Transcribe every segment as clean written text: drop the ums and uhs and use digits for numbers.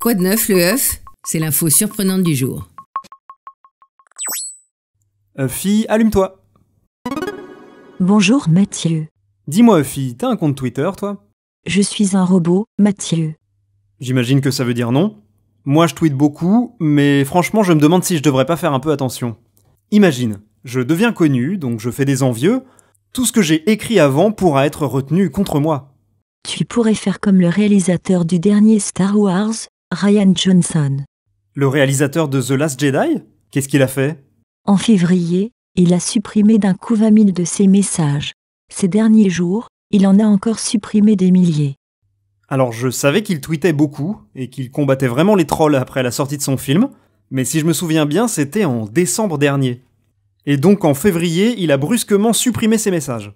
Quoi de neuf, le œuf? C'est l'info surprenante du jour. Fille, allume-toi. Bonjour Mathieu. Dis-moi, fille, t'as un compte Twitter, toi? Je suis un robot, Mathieu. J'imagine que ça veut dire non. Moi, je tweete beaucoup, mais franchement, je me demande si je devrais pas faire un peu attention. Imagine, je deviens connu, donc je fais des envieux. Tout ce que j'ai écrit avant pourra être retenu contre moi. Tu pourrais faire comme le réalisateur du dernier Star Wars, Rian Johnson. Le réalisateur de The Last Jedi? Qu'est-ce qu'il a fait? En février, il a supprimé d'un coup 20 000 de ses messages. Ces derniers jours, il en a encore supprimé des milliers. Alors, je savais qu'il tweetait beaucoup, et qu'il combattait vraiment les trolls après la sortie de son film, mais si je me souviens bien, c'était en décembre dernier. Et donc en février, il a brusquement supprimé ses messages.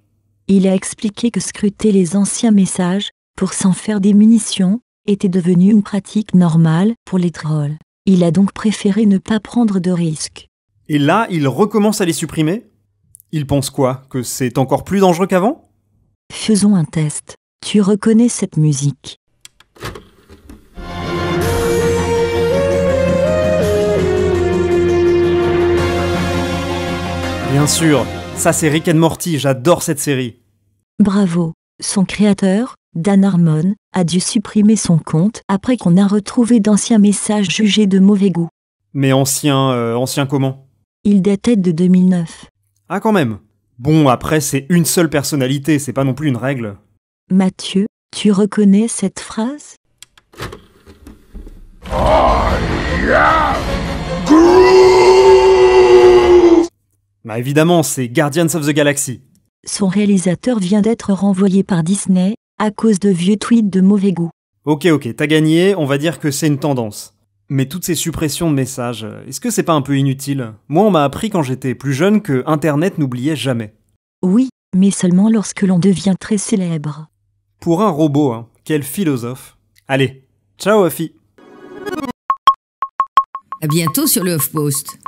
Il a expliqué que scruter les anciens messages, pour s'en faire des munitions, était devenu une pratique normale pour les trolls. Il a donc préféré ne pas prendre de risques. Et là, il recommence à les supprimer? Il pense quoi? Que c'est encore plus dangereux qu'avant? Faisons un test. Tu reconnais cette musique? Bien sûr, ça c'est Rick and Morty, j'adore cette série. Bravo. Son créateur, Dan Harmon, a dû supprimer son compte après qu'on a retrouvé d'anciens messages jugés de mauvais goût. Mais ancien comment? Il datait de 2009. Ah quand même. Bon, après c'est une seule personnalité, c'est pas non plus une règle. Mathieu, tu reconnais cette phrase? Bah évidemment, c'est Guardians of the Galaxy. Son réalisateur vient d'être renvoyé par Disney, à cause de vieux tweets de mauvais goût. Ok, t'as gagné, on va dire que c'est une tendance. Mais toutes ces suppressions de messages, est-ce que c'est pas un peu inutile? Moi on m'a appris quand j'étais plus jeune que Internet n'oubliait jamais. Oui, mais seulement lorsque l'on devient très célèbre. Pour un robot, hein, quel philosophe. Allez, ciao Huffy. À bientôt sur le HuffPost.